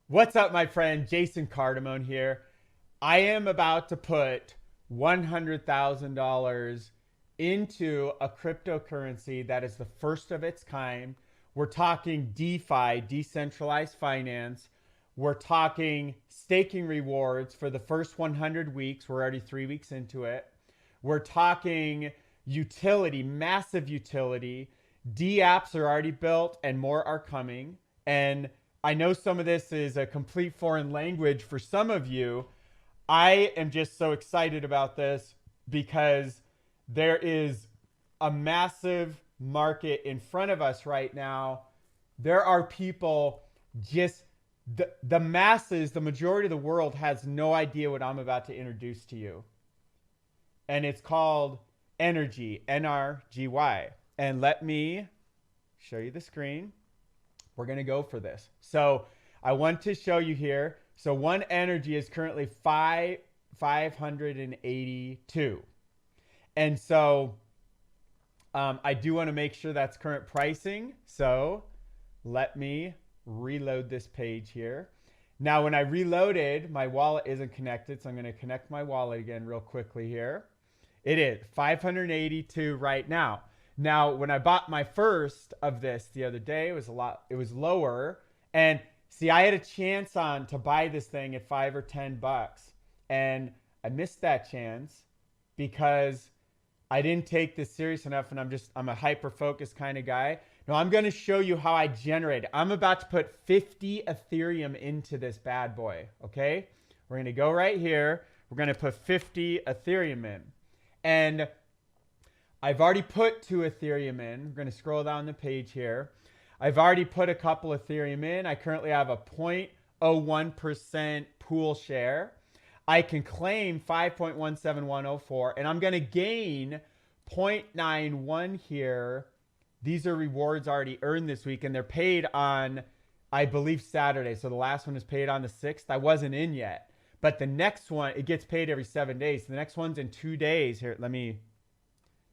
What's up, my friend? Jason Cardamone here. I am about to put $100,000 into a cryptocurrency that is the first of its kind. We're talking DeFi, decentralized finance. We're talking staking rewards for the first 100 weeks. We're already 3 weeks into it. We're talking utility, massive utility. D apps are already built and more are coming. And I know some of this is a complete foreign language for some of you. I am just so excited about this because there is a massive market in front of us right now. There are people just the masses, the majority of the world has no idea what I'm about to introduce to you. And it's called Energy, NRGY. And let me show you the screen. We're going to go for this. So I want to show you here. So one energy is currently 582. And so I do want to make sure that's current pricing. So let me reload this page here. Now, when I reloaded, my wallet isn't connected. So I'm going to connect my wallet again real quickly here. It is 582 right now. Now, when I bought my first of this the other day, it was lower. And see, I had a chance to buy this thing at $5 or $10. And I missed that chance because I didn't take this serious enough. And I'm a hyper focused kind of guy. Now I'm going to show you how I generate it. I'm about to put 50 Ethereum into this bad boy. Okay. We're going to go right here. We're going to put 50 Ethereum in. And I've already put 2 Ethereum in. We're going to scroll down the page here. I've already put a couple Ethereum in. I currently have a 0.01% pool share. I can claim 5.17104, and I'm going to gain 0.91 here. These are rewards already earned this week, and they're paid on, I believe, Saturday. So the last one is paid on the 6th. I wasn't in yet. But the next one, it gets paid every 7 days. The next one's in 2 days. Here,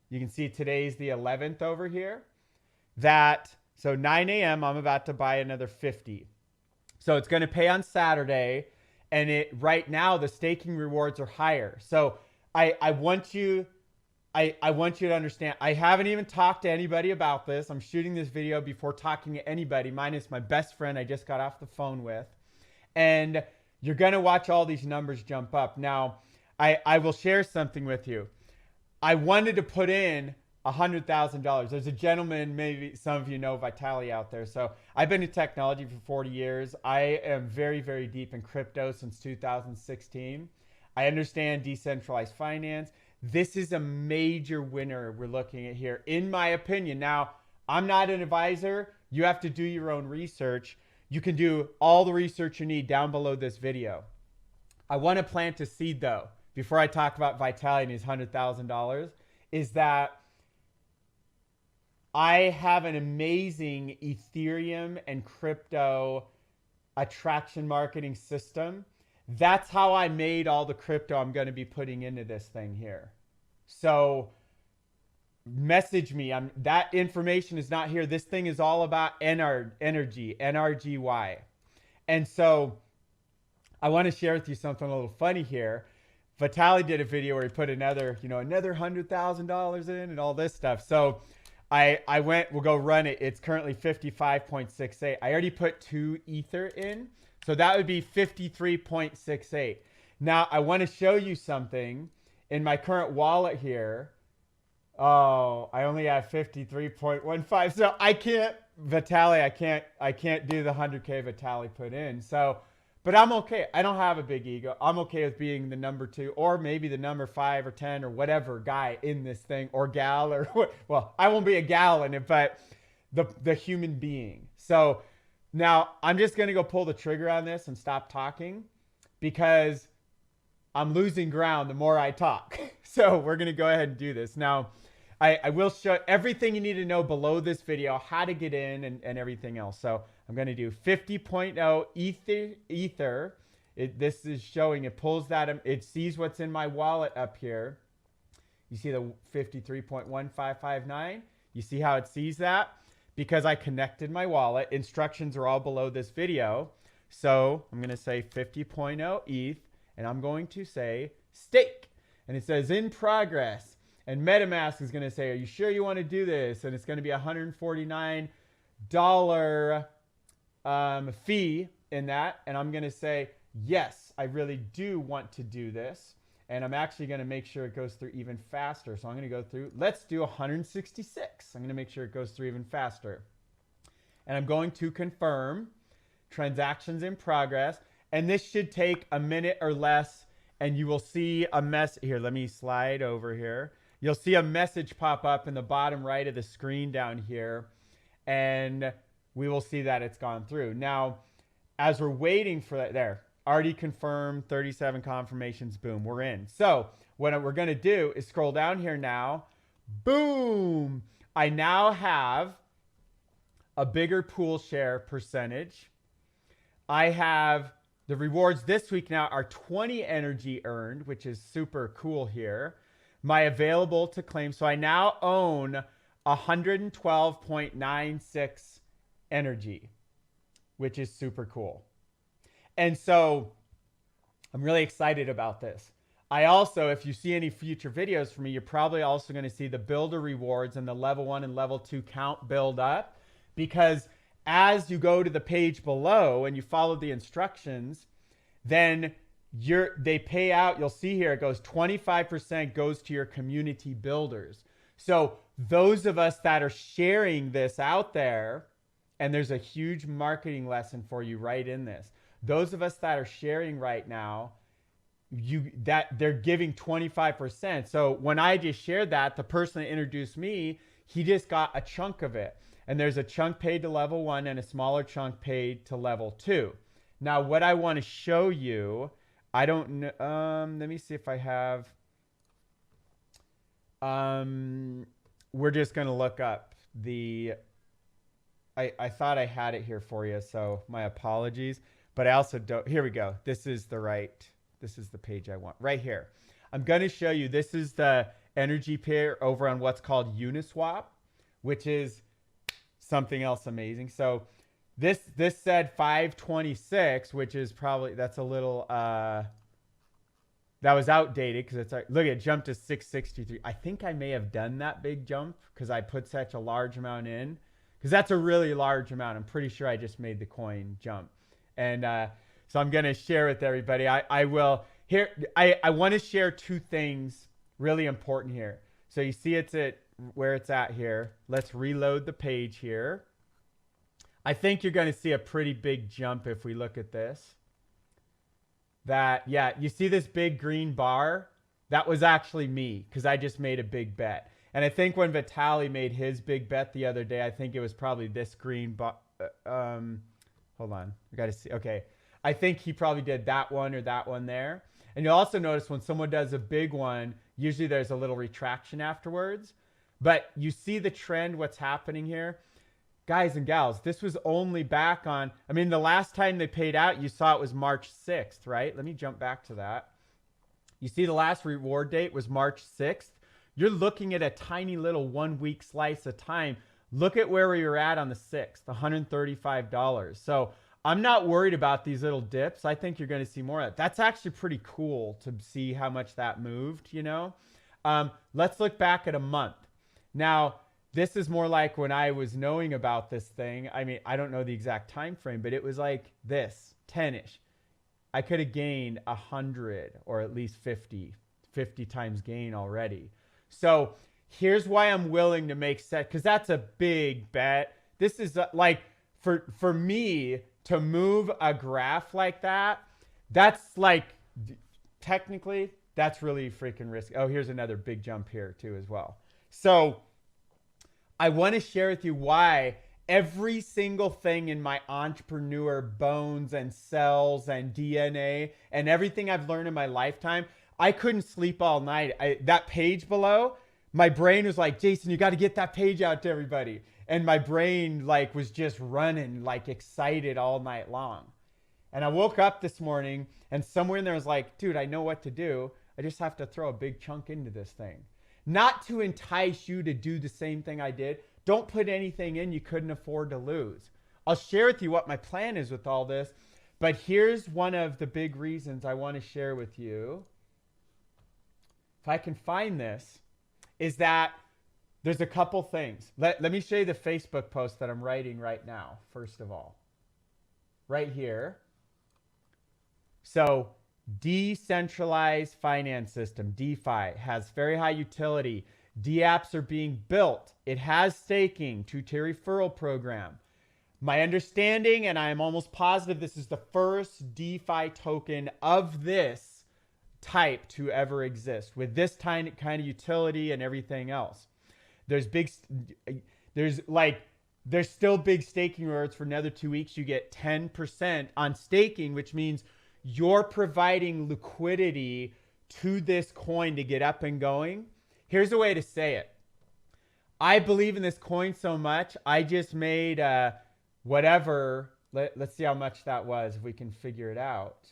you can see today's the 11th over here. So 9 a.m., I'm about to buy another 50. So it's going to pay on Saturday. And right now, the staking rewards are higher. So I want you to understand, I haven't even talked to anybody about this. I'm shooting this video before talking to anybody, minus my best friend I just got off the phone with. And you're going to watch all these numbers jump up. Now, I will share something with you. I wanted to put in $100,000. There's a gentleman, maybe some of you know Vitali out there. So I've been in technology for 40 years. I am very, very deep in crypto since 2016. I understand decentralized finance. This is a major winner we're looking at here, in my opinion. Now, I'm not an advisor. You have to do your own research. You can do all the research you need down below this video. I want to plant a seed, though, before I talk about Vitali and his $100,000, is that I have an amazing Ethereum and crypto attraction marketing system. That's how I made all the crypto I'm going to be putting into this thing here. So message me. That information is not here. This thing is all about energy, NRGY. And so I want to share with you something a little funny here. Vitali did a video where he put another $100,000 in and all this stuff. So we'll go run it. It's currently 55.68. I already put 2 Ether in. So that would be 53.68. Now I want to show you something in my current wallet here. Oh, I only have 53.15. So I can't do the 100K Vitali put in. So, but I'm okay. I don't have a big ego. I'm okay with being the number 2 or maybe the number 5 or 10 or whatever guy in this thing, or gal, or well, I won't be a gal in it, but the human being. So now I'm just going to go pull the trigger on this and stop talking because I'm losing ground the more I talk. So we're going to go ahead and do this. Now, I will show everything you need to know below this video, how to get in and everything else. So I'm going to do 50.0 Ether. This is showing, it pulls that, it sees what's in my wallet up here. You see the 53.1559? You see how it sees that? Because I connected my wallet. Instructions are all below this video. So I'm going to say 50.0 ETH, and I'm going to say stake. And it says in progress. And MetaMask is going to say, are you sure you want to do this? And it's going to be $149 fee in that. And I'm going to say, yes, I really do want to do this. And I'm actually going to make sure it goes through even faster. So I'm going to go through, let's do 166. I'm going to make sure it goes through even faster. And I'm going to confirm transactions in progress. And this should take a minute or less. And you will see a mess here. Let me slide over here. You'll see a message pop up in the bottom right of the screen down here. And we will see that it's gone through. Now, as we're waiting for that, there, already confirmed, 37 confirmations, boom, we're in. So what we're going to do is scroll down here now. Boom. I now have a bigger pool share percentage. I have the rewards this week now are 20 energy earned, which is super cool here. My available to claim. So I now own 112.96 energy, which is super cool. And so I'm really excited about this. I also, if you see any future videos from me, you're probably also going to see the builder rewards and the level 1 and level 2 count build up, because as you go to the page below and you follow the instructions, then they pay out. You'll see here, it goes 25% goes to your community builders. So those of us that are sharing this out there, and there's a huge marketing lesson for you right in this. Those of us that are sharing right now, they're giving 25%. So when I just shared that, the person that introduced me, he just got a chunk of it. And there's a chunk paid to level 1 and a smaller chunk paid to level 2. Now, what I want to show you, I don't know. Let me see if I have. We're just going to look up the. I thought I had it here for you, so my apologies. But I also don't. Here we go. This is the page I want right here. I'm going to show you. This is the energy pair over on what's called Uniswap, which is something else amazing. So this said 526, which is probably, that's a little, that was outdated because it's like, look, it jumped to 663. I think I may have done that big jump because I put such a large amount in, because that's a really large amount. I'm pretty sure I just made the coin jump. And so I'm going to share with everybody. I will here. I want to share two things really important here. So you see it's at where it's at here. Let's reload the page here. I think you're going to see a pretty big jump if we look at this. Yeah, you see this big green bar? That was actually me because I just made a big bet. And I think when Vitalik made his big bet the other day, I think it was probably this green bar. Hold on. I got to see. Okay. I think he probably did that one or that one there. And you'll also notice when someone does a big one, usually there's a little retraction afterwards. But you see the trend, what's happening here? Guys and gals, this was only back on, I mean, the last time they paid out, you saw it was March 6th, right? Let me jump back to that. You see the last reward date was March 6th. You're looking at a tiny little 1 week slice of time. Look at where we were at on the 6th, $135. So I'm not worried about these little dips. I think you're going to see more of that. That's actually pretty cool to see how much that moved, you know? Let's look back at a month. Now, this is more like when I was knowing about this thing. I mean, I don't know the exact time frame, but it was like this, 10-ish. I could have gained 100 or at least 50 times gain already. So here's why I'm willing to make set, because that's a big bet. This is like, for me to move a graph like that, that's like, technically, that's really freaking risky. Oh, here's another big jump here too as well. So I want to share with you why every single thing in my entrepreneur bones and cells and DNA and everything I've learned in my lifetime, I couldn't sleep all night. That page below, my brain was like, Jason, you got to get that page out to everybody. And my brain like was just running, like excited all night long. And I woke up this morning and somewhere in there was like, dude, I know what to do. I just have to throw a big chunk into this thing. Not to entice you to do the same thing I did. Don't put anything in you couldn't afford to lose. I'll share with you what my plan is with all this. But here's one of the big reasons I want to share with you. If I can find this, is that there's a couple things. Let me show you the Facebook post that I'm writing right now, first of all. Right here. So, decentralized finance system, DeFi, has very high utility. DApps are being built. It has staking, two-tier referral program. My understanding, and I'm almost positive this is the first DeFi token of this type to ever exist with this kind of utility and everything else. There's still big staking rewards for another 2 weeks. You get 10% on staking, which means you're providing liquidity to this coin to get up and going. Here's a way to say it. I believe in this coin so much, I just made whatever. Let's see how much that was, if we can figure it out.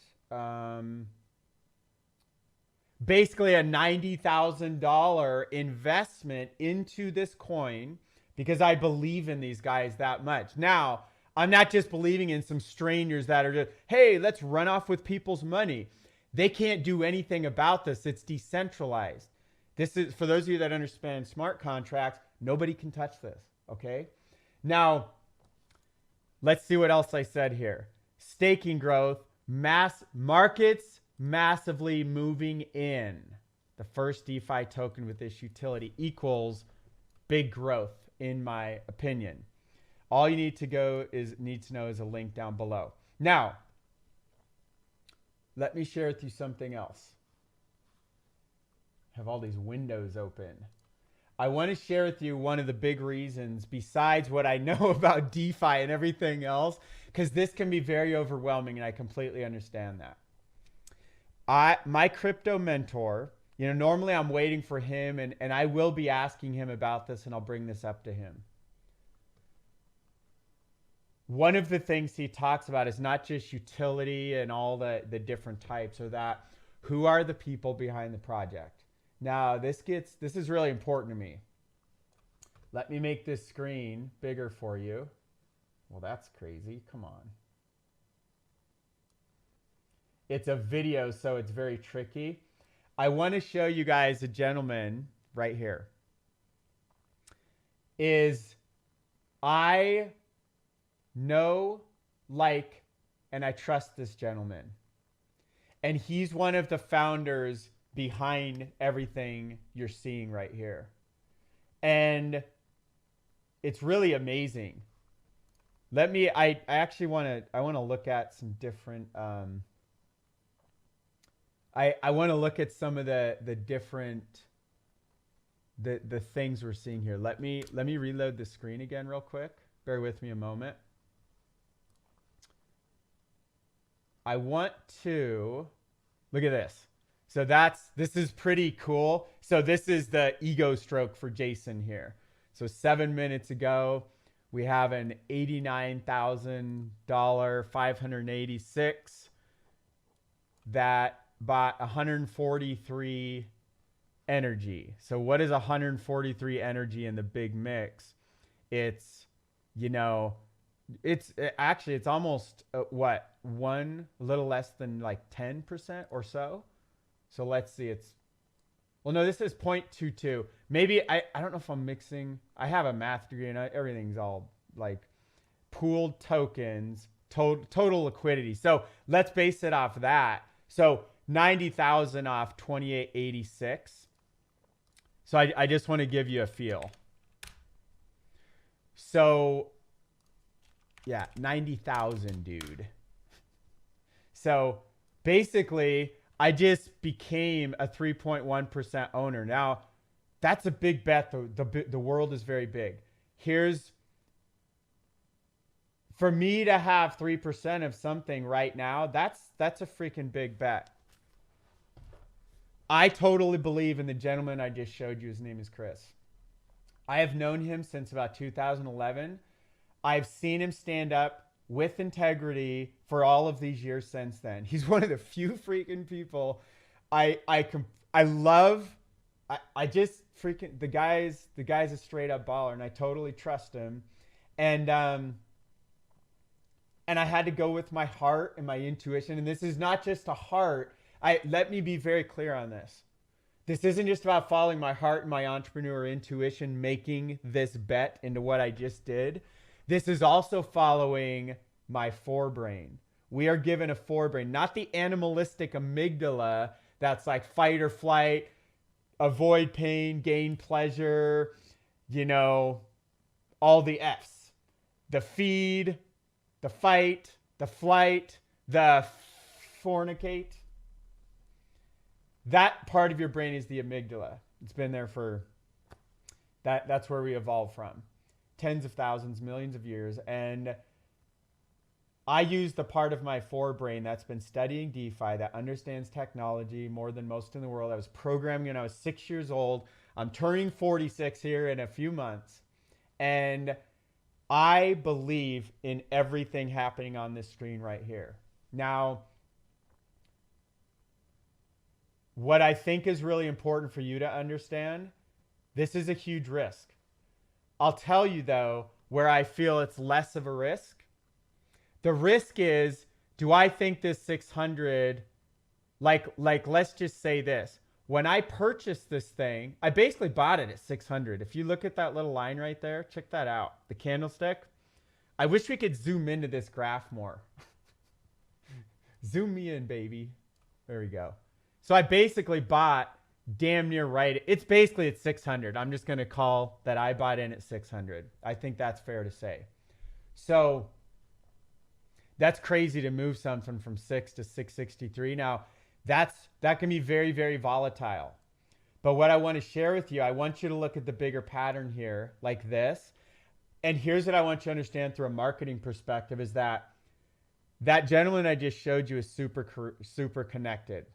Basically a $90,000 investment into this coin because I believe in these guys that much. Now, I'm not just believing in some strangers that are just, hey, let's run off with people's money. They can't do anything about this. It's decentralized. This is, for those of you that understand smart contracts, nobody can touch this, okay? Now, let's see what else I said here. Staking growth, mass markets massively moving in. The first DeFi token with this utility equals big growth, in my opinion. All you need to know is a link down below. Now, let me share with you something else. I have all these windows open. I want to share with you one of the big reasons, besides what I know about DeFi and everything else, because this can be very overwhelming, and I completely understand that. My crypto mentor, normally I'm waiting for him, and I will be asking him about this, and I'll bring this up to him. One of the things he talks about is not just utility and all the different types, or that who are the people behind the project. Now, this is really important to me. Let me make this screen bigger for you. Well, that's crazy. Come on. It's a video, so it's very tricky. I want to show you guys a gentleman right here. I know, like, and I trust this gentleman. And he's one of the founders behind everything you're seeing right here. And it's really amazing. I actually want to look at some different, I want to look at some of the different, the things we're seeing here. Let me reload the screen again real quick. Bear with me a moment. I want to look at this. So this is pretty cool. So this is the ego stroke for Jason here. So 7 minutes ago, we have an $89,000 586 that bought 143 energy. So what is 143 energy in the big mix? It's, it's almost a little less than like 10% or so. So let's see, no, this is 0.22. Maybe, I don't know if I'm mixing. I have a math degree and everything's all like pooled tokens, total liquidity. So let's base it off that. So 90,000 off 2886. So I just want to give you a feel. So yeah, 90,000, dude. So basically, I just became a 3.1% owner. Now, that's a big bet. The world is very big. For me to have 3% of something right now, that's a freaking big bet. I totally believe in the gentleman I just showed you. His name is Chris. I have known him since about 2011. I've seen him stand up with integrity for all of these years since then. He's one of the few freaking people I love. I just freaking, the guy's a straight up baller, and I totally trust him. And and I had to go with my heart and my intuition. And this is not just a heart. Let me be very clear on this. This isn't just about following my heart and my entrepreneur intuition, making this bet into what I just did. This is also following my forebrain. We are given a forebrain, not the animalistic amygdala that's like fight or flight, avoid pain, gain pleasure, all the F's. The feed, the fight, the flight, the fornicate. That part of your brain is the amygdala. It's been there for that's where we evolved from. Tens of thousands, millions of years. And I use the part of my forebrain that's been studying DeFi, that understands technology more than most in the world. I was programming when I was 6 years old. I'm turning 46 here in a few months. And I believe in everything happening on this screen right here. Now, what I think is really important for you to understand, this is a huge risk. I'll tell you though, where I feel it's less of a risk. The risk is, do I think this 600, like let's just say this. When I purchased this thing, I basically bought it at 600. If you look at that little line right there, check that out. The candlestick. I wish we could zoom into this graph more. Zoom me in, baby. There we go. So I basically bought damn near right. It's basically at 600. I'm just going to call that I bought in at 600. I think that's fair to say. So that's crazy to move something from 6 to 663. Now, that can be very, very volatile. But what I want to share with you, I want you to look at the bigger pattern here like this. And here's what I want you to understand through a marketing perspective is that gentleman I just showed you is super connected.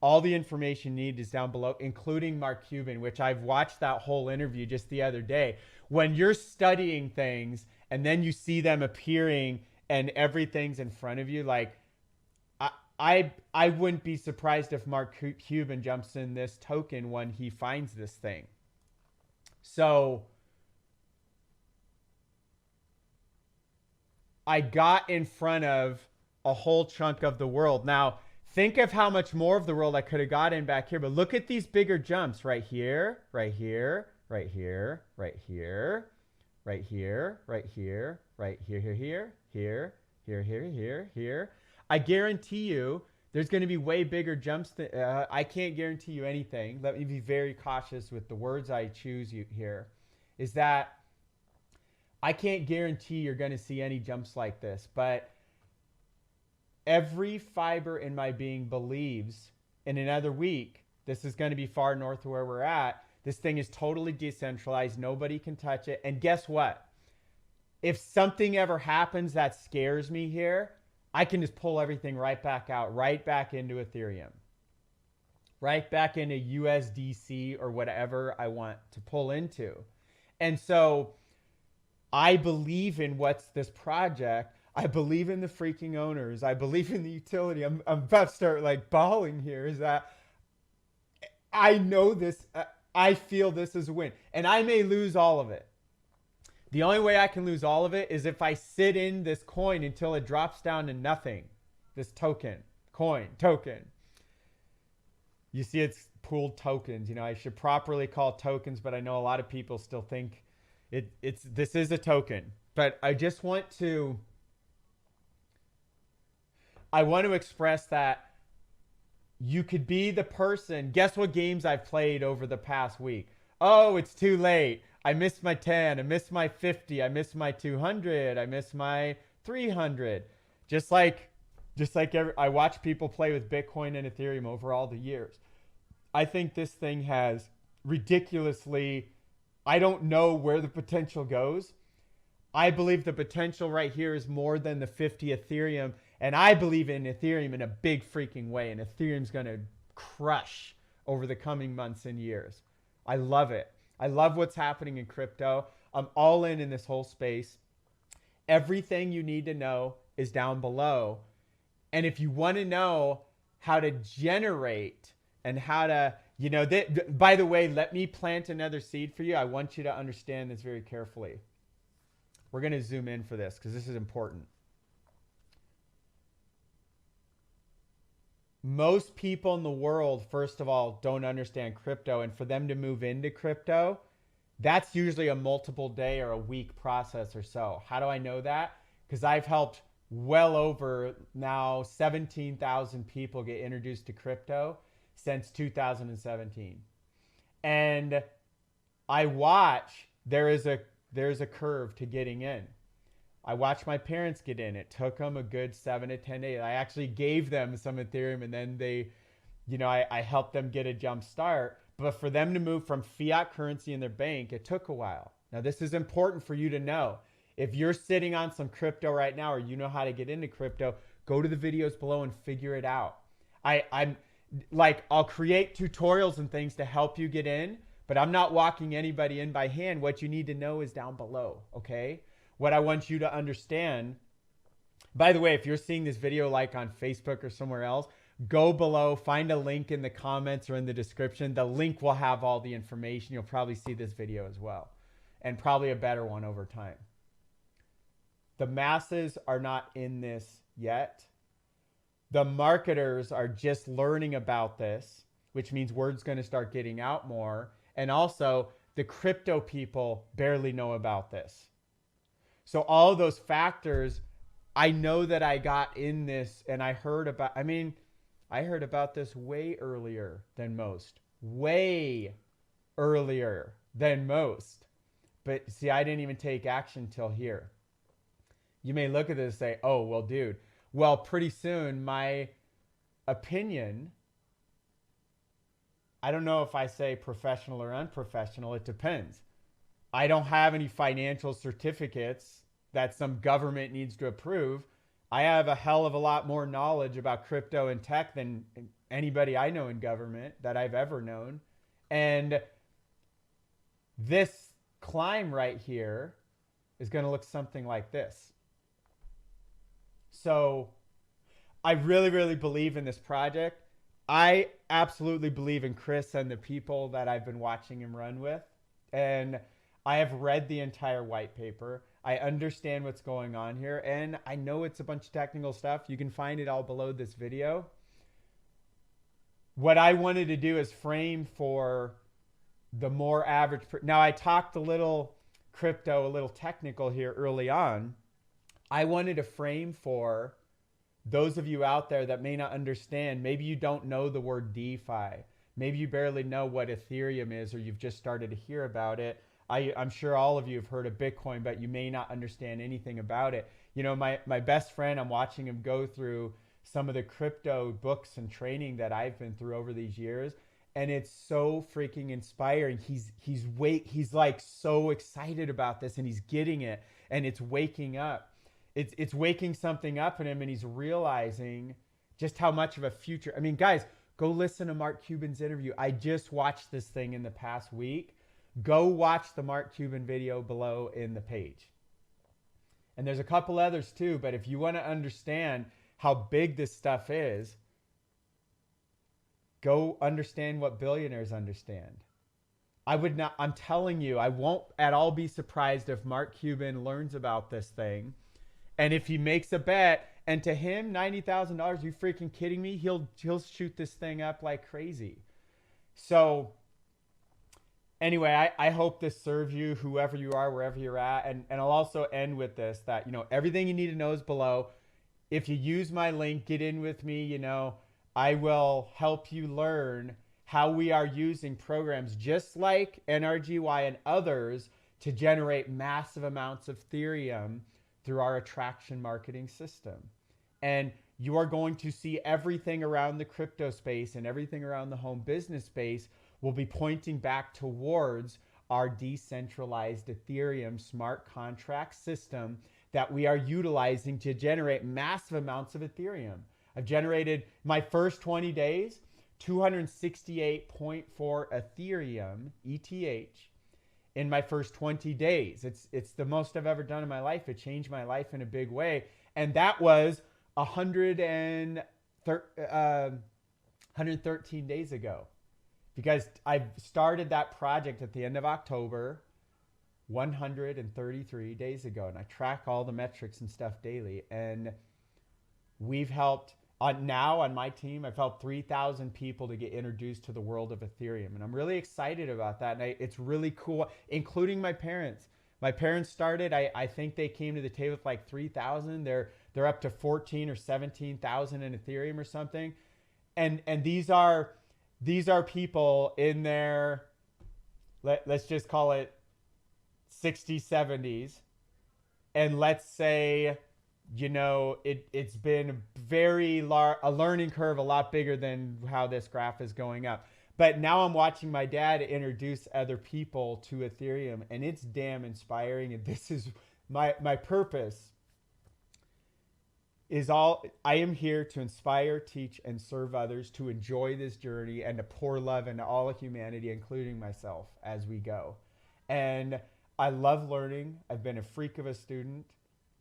All the information you need is down below, including Mark Cuban, which I've watched that whole interview just the other day. When you're studying things and then you see them appearing and everything's in front of you, like I wouldn't be surprised if Mark Cuban jumps in this token when he finds this thing. So I got in front of a whole chunk of the world. Now, think of how much more of the world I could have got in back here. But look at these bigger jumps right here, right here, right here, right here, right here, right here, right here, here, here. I guarantee you there's going to be way bigger jumps. I can't guarantee you anything. Let me be very cautious with the words I choose here. Is that I can't guarantee you're going to see any jumps like this. But every fiber in my being believes in another week, this is going to be far north of where we're at. This thing is totally decentralized. Nobody can touch it. And guess what? If something ever happens that scares me here, I can just pull everything right back out, right back into Ethereum, right back into USDC or whatever I want to pull into. And so I believe in what's this project. I believe in the freaking owners. I believe in the utility. I'm about to start like bawling here. Is that I know this. I feel this is a win. And I may lose all of it. The only way I can lose all of it is if I sit in this coin until it drops down to nothing. This token, coin, token. You see it's pooled tokens. I should properly call tokens, but I know a lot of people still think this is a token. But I just want to express that you could be the person. Guess what games I've played over the past week? Oh, it's too late. I missed my 10. I missed my 50. I missed my 200. I missed my 300. Just like I watch people play with Bitcoin and Ethereum over all the years. I think this thing has ridiculously, I don't know where the potential goes. I believe the potential right here is more than the 50 Ethereum. And I believe in Ethereum in a big freaking way. And Ethereum's going to crush over the coming months and years. I love it. I love what's happening in crypto. I'm all in this whole space. Everything you need to know is down below. And if you want to know how to generate and how to, by the way, let me plant another seed for you. I want you to understand this very carefully. We're going to zoom in for this because this is important. most people in the world, first of all, don't understand crypto. And for them to move into crypto, that's usually a multiple day or a week process or so. How do I know that? Because I've helped well over now 17,000 people get introduced to crypto since 2017. And I watch there's a curve to getting in. I watched my parents get in. It took them a good 7 to 10 days. I actually gave them some Ethereum and then I helped them get a jump start. But for them to move from fiat currency in their bank, it took a while. Now, this is important for you to know. If you're sitting on some crypto right now or you know how to get into crypto, go to the videos below and figure it out. I'll create tutorials and things to help you get in, but I'm not walking anybody in by hand. What you need to know is down below, okay? What I want you to understand, by the way, if you're seeing this video like on Facebook or somewhere else, go below, find a link in the comments or in the description. The link will have all the information. You'll probably see this video as well, and probably a better one over time. The masses are not in this yet. The marketers are just learning about this, which means word's going to start getting out more. And also, the crypto people barely know about this. So all of those factors, I know that I got in this and I heard about this way earlier than most. Way earlier than most. But see, I didn't even take action till here. You may look at this and say, oh, well, dude, well, pretty soon my opinion, I don't know if I say professional or unprofessional, it depends. I don't have any financial certificates that some government needs to approve. I have a hell of a lot more knowledge about crypto and tech than anybody I know in government that I've ever known. And this climb right here is going to look something like this. So I really, really believe in this project. I absolutely believe in Chris and the people that I've been watching him run with. And I have read the entire white paper. I understand what's going on here. And I know it's a bunch of technical stuff. You can find it all below this video. What I wanted to do is frame for the more average. Now, I talked a little crypto, a little technical here early on. I wanted to frame for those of you out there that may not understand. Maybe you don't know the word DeFi. Maybe you barely know what Ethereum is, or you've just started to hear about it. I'm sure all of you have heard of Bitcoin, but you may not understand anything about it. You know, my best friend, I'm watching him go through some of the crypto books and training that I've been through over these years. And it's so freaking inspiring. He's like so excited about this, and he's getting it, and it's waking up. It's waking something up in him, and he's realizing just how much of a future. I mean, guys, go listen to Mark Cuban's interview. I just watched this thing in the past week. Go watch the Mark Cuban video below in the page. And there's a couple others too, but if you want to understand how big this stuff is, go understand what billionaires understand. I'm telling you, I won't at all be surprised if Mark Cuban learns about this thing. And if he makes a bet, and to him, $90,000, you freaking kidding me? He'll shoot this thing up like crazy. So anyway, I hope this serves you, whoever you are, wherever you're at. And I'll also end with this, that, you know, everything you need to know is below. If you use my link, get in with me, you know, I will help you learn how we are using programs just like NRGY and others to generate massive amounts of Ethereum through our attraction marketing system. And you are going to see everything around the crypto space and everything around the home business space will be pointing back towards our decentralized Ethereum smart contract system that we are utilizing to generate massive amounts of Ethereum. I've generated my first 20 days, 268.4 Ethereum, ETH, in my first 20 days. It's the most I've ever done in my life. It changed my life in a big way. And that was 113 days ago. Because I started that project at the end of October, 133 days ago. And I track all the metrics and stuff daily. And we've helped Now on my team, I've helped 3,000 people to get introduced to the world of Ethereum. And I'm really excited about that. And it's really cool, including my parents. My parents started, I think they came to the table with like 3,000. They're up to 14 or 17,000 in Ethereum or something. And these are people in their, let's just call it 60s, 70s. And let's say, it's been a learning curve a lot bigger than how this graph is going up. But now I'm watching my dad introduce other people to Ethereum, and it's damn inspiring. And this is my purpose I am here to inspire, teach, and serve others to enjoy this journey and to pour love into all of humanity, including myself, as we go. And I love learning. I've been a freak of a student.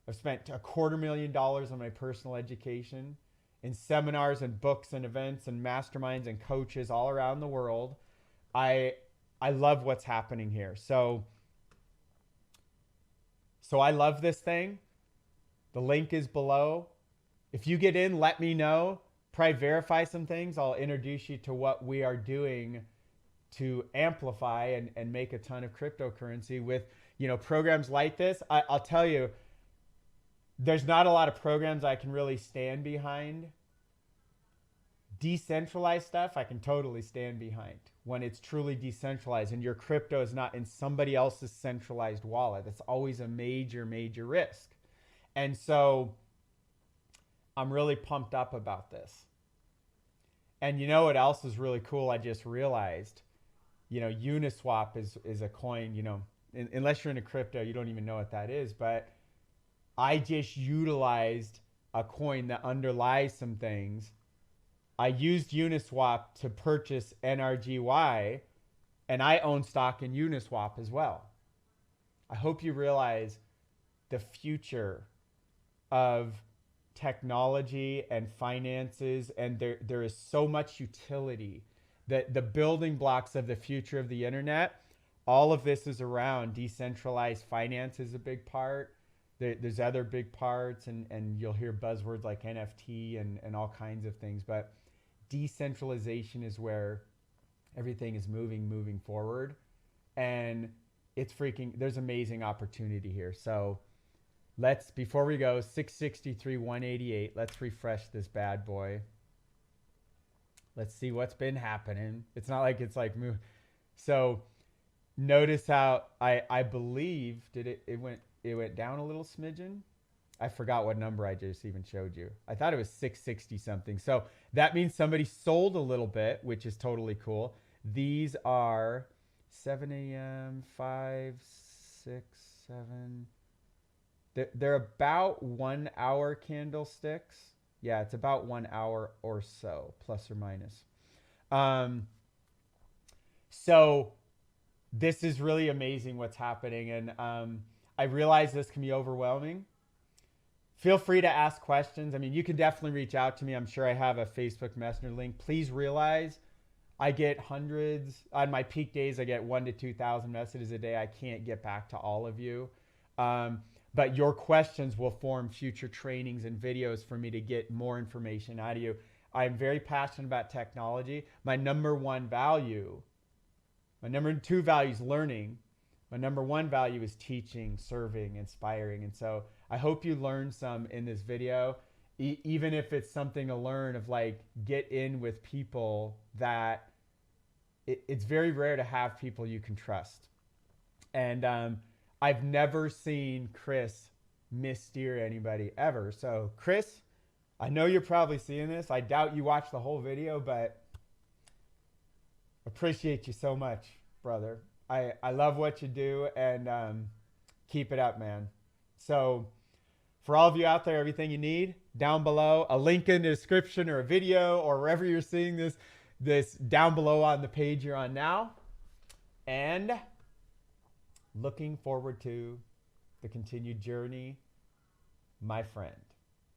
I've spent $250,000 on my personal education in seminars and books and events and masterminds and coaches all around the world. I love what's happening here. So I love this thing. The link is below. If you get in, let me know. Probably verify some things. I'll introduce you to what we are doing to amplify and make a ton of cryptocurrency with, programs like this. I'll tell you, there's not a lot of programs I can really stand behind. Decentralized stuff I can totally stand behind when it's truly decentralized and your crypto is not in somebody else's centralized wallet. That's always a major, major risk. And so I'm really pumped up about this. And you know what else is really cool? I just realized, Uniswap is a coin, unless you're into crypto, you don't even know what that is. But I just utilized a coin that underlies some things. I used Uniswap to purchase NRGY, and I own stock in Uniswap as well. I hope you realize the future of technology and finances, and there is so much utility that the building blocks of the future of the internet, all of this is around decentralized finance is a big part. There's other big parts, and you'll hear buzzwords like NFT and all kinds of things, but decentralization is where everything is moving forward, and there's amazing opportunity here. So before we go, 663, 188, let's refresh this bad boy. Let's see what's been happening. It's not like it's like move. So notice how I believe it went down a little smidgen. I forgot what number I just even showed you. I thought it was 660 something. So that means somebody sold a little bit, which is totally cool. These are 7 a.m., 5, 6, 7. They're about 1 hour candlesticks. Yeah, it's about 1 hour or so, plus or minus. So this is really amazing what's happening. And I realize this can be overwhelming. Feel free to ask questions. I mean, you can definitely reach out to me. I'm sure I have a Facebook Messenger link. Please realize I get hundreds. On my peak days, I get 1,000 to 2,000 messages a day. I can't get back to all of you. But your questions will form future trainings and videos for me to get more information out of you. I'm very passionate about technology. My number 2 value is learning. My number 1 value is teaching, serving, inspiring. And so I hope you learned some in this video, even if it's something to learn of like get in with people that it's very rare to have people you can trust. And I've never seen Chris missteer anybody ever. So Chris, I know you're probably seeing this. I doubt you watched the whole video, but appreciate you so much, brother. I love what you do, and keep it up, man. So for all of you out there, everything you need down below, a link in the description or a video or wherever you're seeing this down below on the page you're on now. And looking forward to the continued journey, my friend.